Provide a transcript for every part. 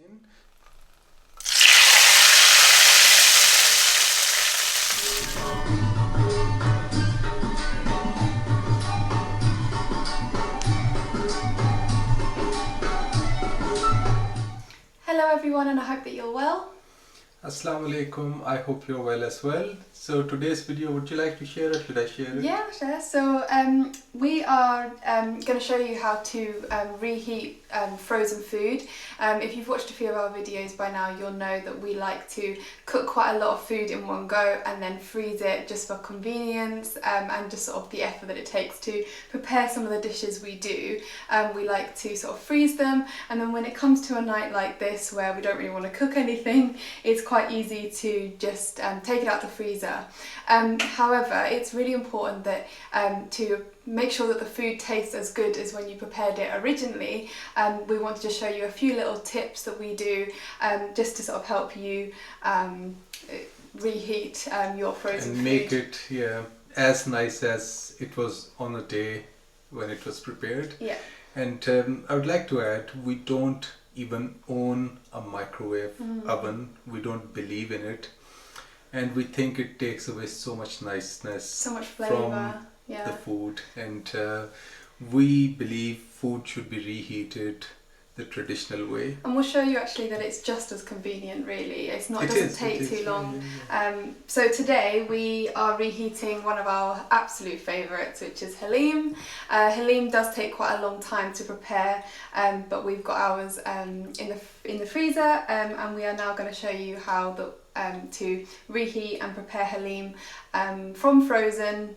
in. Hello everyone, and I hope that you're well. Assalamu alaikum, I hope you're well as well. So today's video, would you like to share it? Should I share it? Yeah, sure. So we are going to show you how to reheat frozen food. If you've watched a few of our videos by now, you'll know that we like to cook quite a lot of food in one go and then freeze it just for convenience and just sort of the effort that it takes to prepare some of the dishes we do. We like to sort of freeze them, and then when it comes to a night like this where we don't really want to cook anything, it's quite easy to just take it out the freezer. However, it's really important that to make sure that the food tastes as good as when you prepared it originally, we want to just show you a few little tips that we do just to sort of help you reheat your frozen and food. make it as nice as it was on a day when it was prepared. Yeah. And I would like to add, we don't even own a microwave oven. We don't believe in it. And we think it takes away so much niceness, So much flavour, from yeah. the food. And we believe food should be reheated the traditional way. And we'll show you actually that it's just as convenient, really. It doesn't take too long. So today we are reheating one of our absolute favourites, which is halim. Halim does take quite a long time to prepare, but we've got ours in the freezer, and we are now going to show you how to reheat and prepare halim from frozen,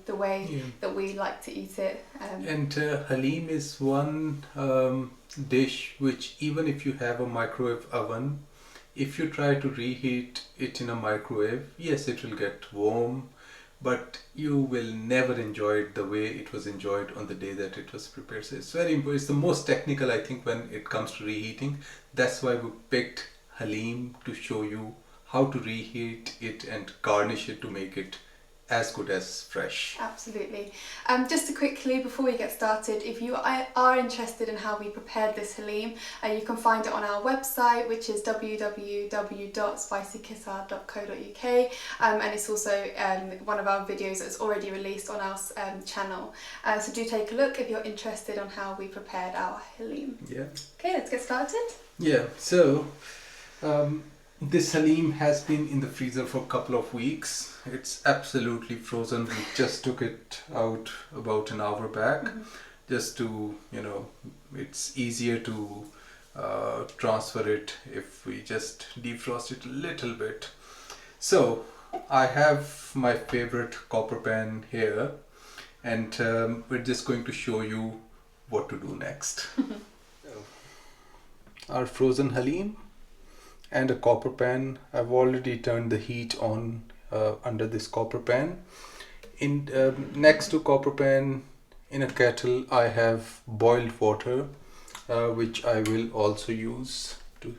the way that we like to eat it. And halim is one dish which, even if you have a microwave oven, if you try to reheat it in a microwave, yes, it will get warm, but you will never enjoy it the way it was enjoyed on the day that it was prepared. So it's very important. It's the most technical, I think, when it comes to reheating. That's why we picked halim, to show you how to reheat it and garnish it to make it as good as fresh. Absolutely. Just to quickly, before we get started, if you are interested in how we prepared this halim, you can find it on our website, which is www.spicykissar.co.uk, and it's also one of our videos that's already released on our channel. So do take a look if you're interested on how we prepared our halim. Yeah. Okay, let's get started. Yeah, so this halim has been in the freezer for a couple of weeks. It's absolutely frozen. We just took it out about an hour back, just to, it's easier to transfer it if we just defrost it a little bit. So I have my favorite copper pan here, and we're just going to show you what to do next. Our frozen halim and a copper pan. I've already turned the heat on under this copper pan. In next to copper pan, in a kettle, I have boiled water, which I will also use to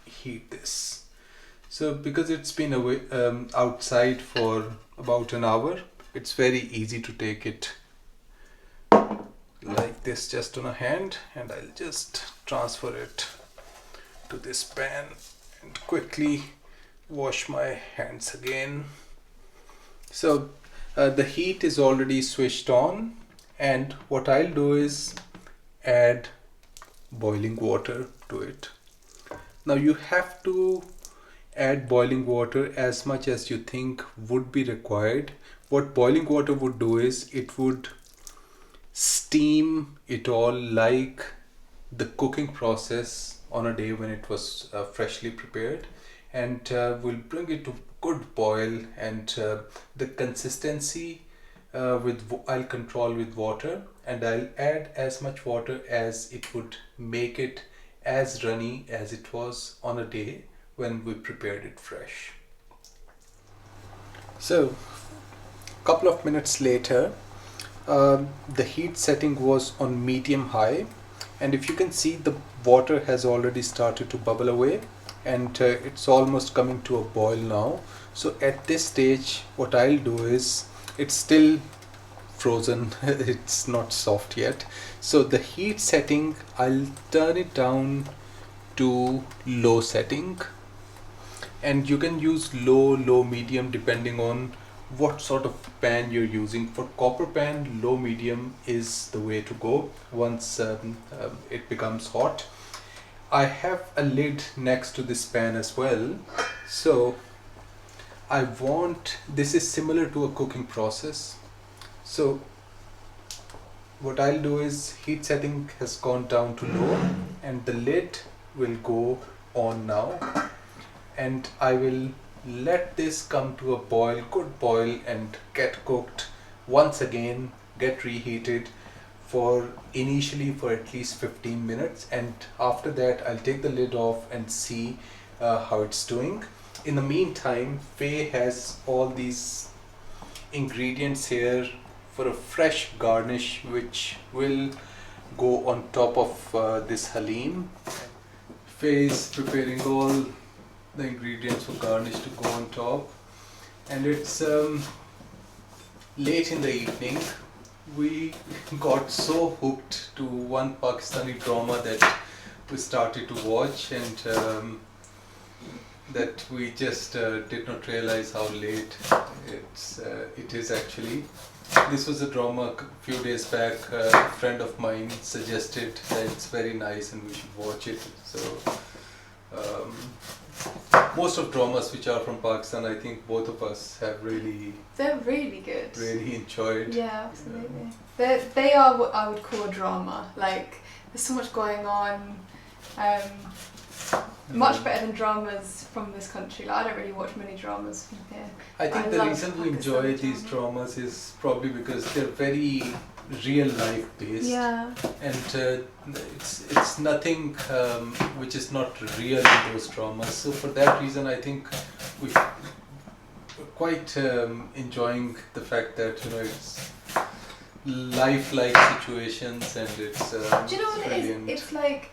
heat this. So because it's been away outside for about an hour, it's very easy to take it like this, just on a hand, and I'll just transfer it to this pan and quickly wash my hands again. So the heat is already switched on, and what I'll do is add boiling water to it. Now you have to add boiling water as much as you think would be required. What boiling water would do is it would steam it all like the cooking process on a day when it was freshly prepared, and we'll bring it to good boil, and the consistency I'll control with water, and I'll add as much water as it would make it as runny as it was on a day when we prepared it fresh. So a couple of minutes later, the heat setting was on medium high, and if you can see, the water has already started to bubble away, and it's almost coming to a boil now. So at this stage, what I'll do is, it's still frozen, it's not soft yet, so the heat setting, I'll turn it down to low setting, and you can use low, medium depending on what sort of pan you're using. For copper pan, low medium is the way to go once it becomes hot. I have a lid next to this pan as well, so this is similar to a cooking process. So what I'll do is, heat setting has gone down to low and the lid will go on now, and I will let this come to a good boil, and get cooked once again, get reheated initially for at least 15 minutes, and after that I'll take the lid off and see how it's doing. In the meantime, Faye has all these ingredients here for a fresh garnish which will go on top of this halim. Faye is preparing all the ingredients for garnish to go on top, and it's late in the evening. We got so hooked to one Pakistani drama that we started to watch, and that we just did not realize how late it is actually. This was a drama a few days back. A friend of mine suggested that it's very nice and we should watch it. So most of dramas which are from Pakistan, I think both of us have they're really good. Really enjoyed. Yeah, absolutely. They are what I would call a drama. Like, there's so much going on. Much better than dramas from this country. Like, I don't really watch many dramas from here. I think the reason we enjoy these dramas is probably because they're very real life based. Yeah. And it's nothing which is not real in those dramas. So for that reason, I think we're quite enjoying the fact that it's lifelike situations, and it's do you know what brilliant. it is? It's like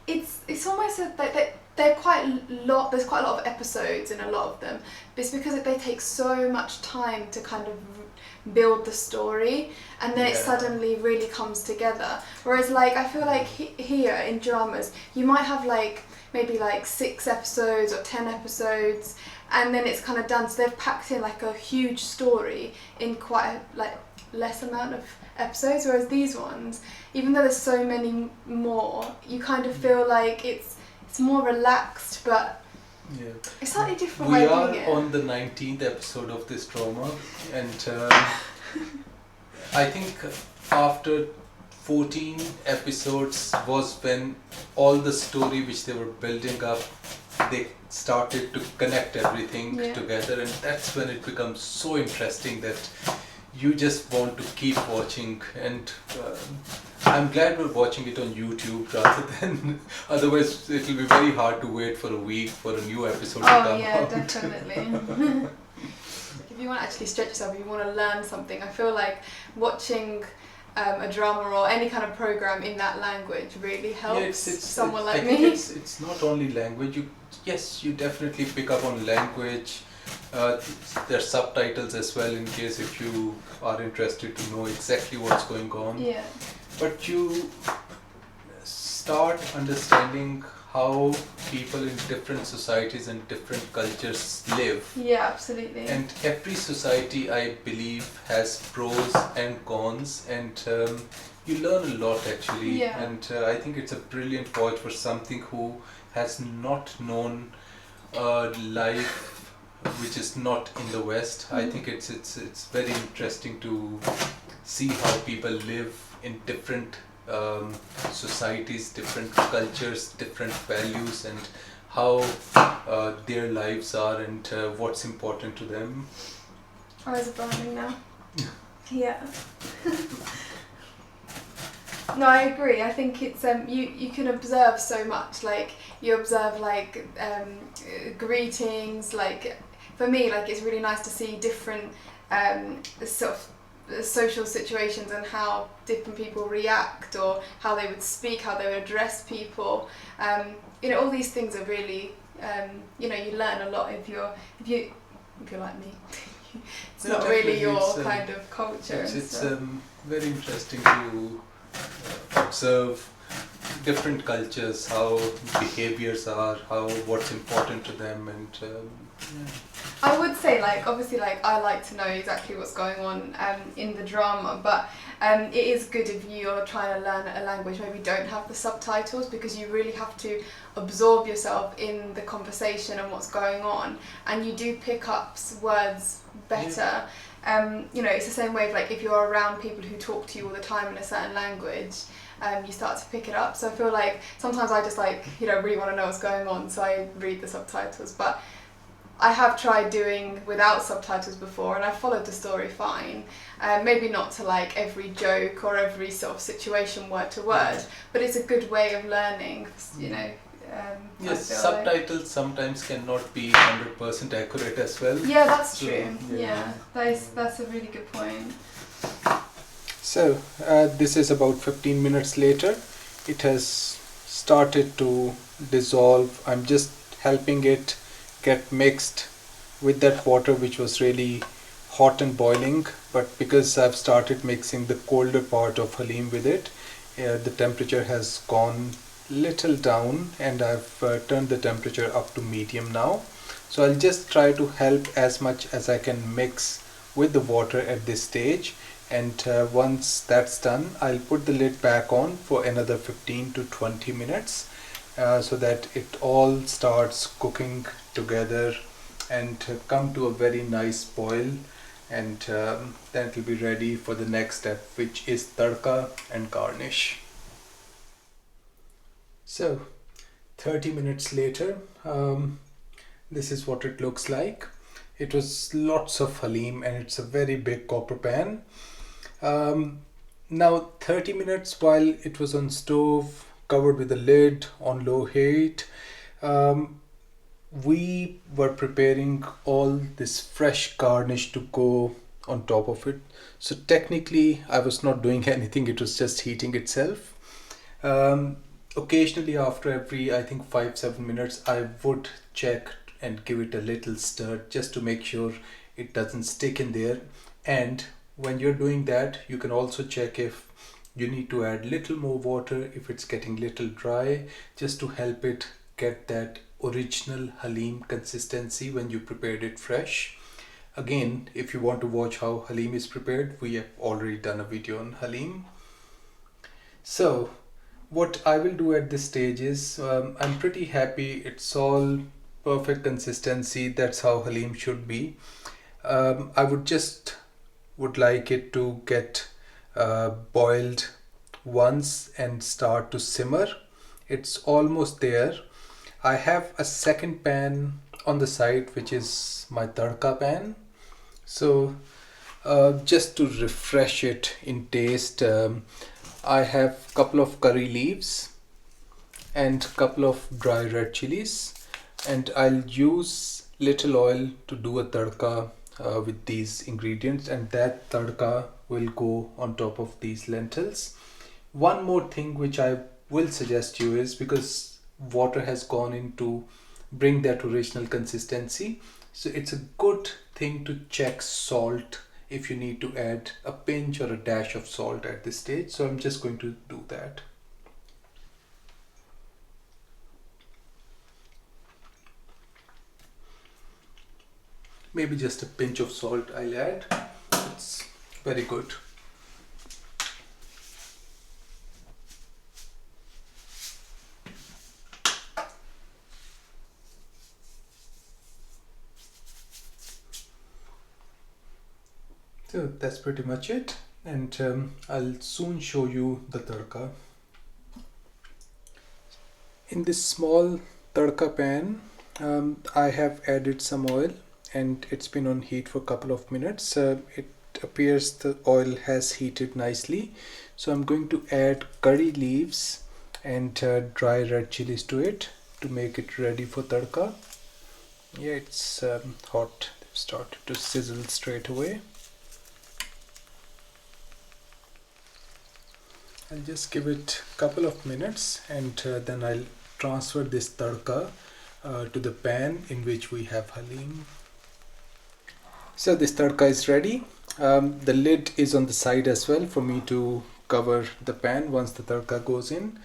it's almost like they're quite a lot. There's quite a lot of episodes in a lot of them, but it's because they take so much time to kind of build the story, and then it suddenly really comes together. Whereas, like, I feel like here in dramas, you might have like maybe like 6 episodes or 10 episodes, and then it's kind of done. So they've packed in like a huge story in quite a less amount of episodes. Whereas these ones, even though there's so many more, you kind of feel like it's more relaxed, but it's slightly different way of doing it. We are on the 19th episode of this drama, and I think after 14 episodes was when all the story which they were building up, they started to connect everything together, and that's when it becomes so interesting that you just want to keep watching. And I'm glad we're watching it on YouTube rather than otherwise it will be very hard to wait for a week for a new episode to come out. Oh yeah, definitely. If you want to actually stretch yourself, if you want to learn something, I feel like watching a drama or any kind of program in that language really helps someone like me. It's not only language. You definitely pick up on language. There's subtitles as well in case if you are interested to know exactly what's going on. Yeah. But you start understanding how people in different societies and different cultures live. Yeah, absolutely. And every society, I believe, has pros and cons, and you learn a lot actually. Yeah. And I think it's a brilliant watch for something who has not known life which is not in the West. I think it's very interesting to see how people live in different societies, different cultures, different values, and how their lives are, and what's important to them. Eyes are burning now. Yeah. No, I agree. I think it's you can observe so much. Like, you observe like greetings. Like, for me, like, it's really nice to see different sort of social situations and how different people react, or how they would speak, how they would address people. All these things are really you learn a lot if you're like me. It's not really your kind of culture. It's very interesting to observe different cultures, how behaviors are, how what's important to them, and yeah. I would say, like, obviously, like, I like to know exactly what's going on in the drama, but it is good if you're trying to learn a language, maybe don't have the subtitles, because you really have to absorb yourself in the conversation and what's going on, and you do pick up words better. You know, it's the same way of, like, if you're around people who talk to you all the time in a certain language, you start to pick it up. So I feel like sometimes I just, like, you know, really want to know what's going on, so I read the subtitles. But I have tried doing without subtitles before, and I followed the story fine. Maybe not to, like, every joke or every sort of situation word to word, but it's a good way of learning, you know. Yes, subtitles sometimes cannot be 100% accurate as well. Yeah, that's true. Yeah, that's a really good point. So this is about 15 minutes later. It has started to dissolve. I'm just helping it get mixed with that water, which was really hot and boiling, but because I've started mixing the colder part of halim with it, the temperature has gone little down, and I've turned the temperature up to medium now. So I'll just try to help as much as I can mix with the water at this stage, and once that's done, I'll put the lid back on for another 15 to 20 minutes so that it all starts cooking together and come to a very nice boil, and then it will be ready for the next step, which is tadka and garnish. So 30 minutes later, this is what it looks like. It was lots of halim, and it's a very big copper pan. Now 30 minutes while it was on stove, covered with a lid on low heat, we were preparing all this fresh garnish to go on top of it. So technically I was not doing anything, it was just heating itself. Occasionally after every, I think, 5-7 minutes, I would check and give it a little stir just to make sure it doesn't stick in there. And when you're doing that, you can also check if you need to add little more water, if it's getting little dry, just to help it get that original halim consistency when you prepared it fresh. Again, if you want to watch how halim is prepared, we have already done a video on halim. So what I will do at this stage is, I'm pretty happy, it's all perfect consistency. That's how halim should be. I would like it to get boiled once and start to simmer. It's almost there. I have a second pan on the side, which is my tadka pan. So just to refresh it in taste, I have a couple of curry leaves and couple of dry red chilies, and I'll use little oil to do a tadka with these ingredients, and that tadka will go on top of these lentils. One more thing which I will suggest you is, because water has gone in to bring that original consistency, so it's a good thing to check salt if you need to add a pinch or a dash of salt at this stage. So I'm just going to do that. Maybe just a pinch of salt I'll add. It's very good. So that's pretty much it, and I'll soon show you the tadka. In this small tadka pan, I have added some oil, and it's been on heat for a couple of minutes. It appears the oil has heated nicely, so I'm going to add curry leaves and dry red chilies to it to make it ready for tadka. Yeah, it's hot. They've started to sizzle straight away. I'll just give it a couple of minutes, and then I'll transfer this tadka to the pan in which we have halim. So this tadka is ready. The lid is on the side as well for me to cover the pan once the tadka goes in.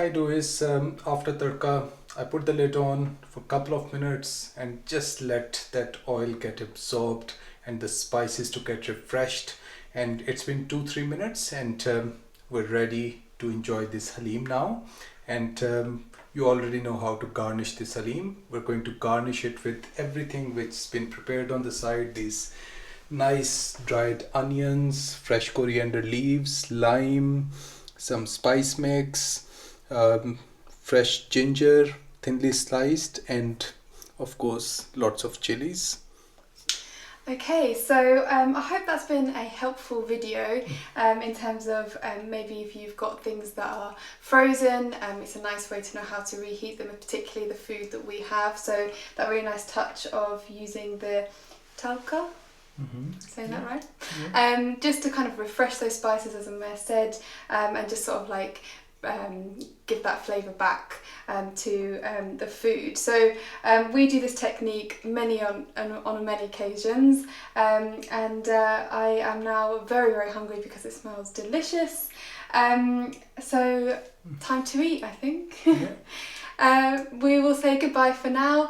I do is after tadka, I put the lid on for a couple of minutes and just let that oil get absorbed and the spices to get refreshed. And it's been 2-3 minutes, and we're ready to enjoy this halim now. And you already know how to garnish this halim. We're going to garnish it with everything which's been prepared on the side. These nice dried onions, fresh coriander leaves, lime, some spice mix, fresh ginger, thinly sliced, and of course lots of chilies. Okay, so I hope that's been a helpful video in terms of maybe if you've got things that are frozen, it's a nice way to know how to reheat them, and particularly the food that we have. So that really nice touch of using the talca. Saying that right? Yeah. Just to kind of refresh those spices, as Amir said, and just sort of like give that flavour back to the food. So we do this technique on many occasions, and I am now very, very hungry because it smells delicious. So time to eat, I think. Yeah. We will say goodbye for now.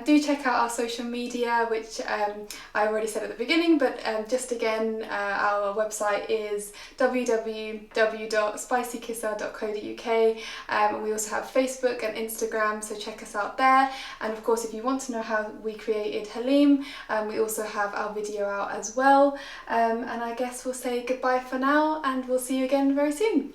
Do check out our social media, which I already said at the beginning, but just again, our website is www.spicykissa.co.uk, and we also have Facebook and Instagram, so check us out there. And of course, if you want to know how we created halim, we also have our video out as well. And I guess we'll say goodbye for now, and we'll see you again very soon.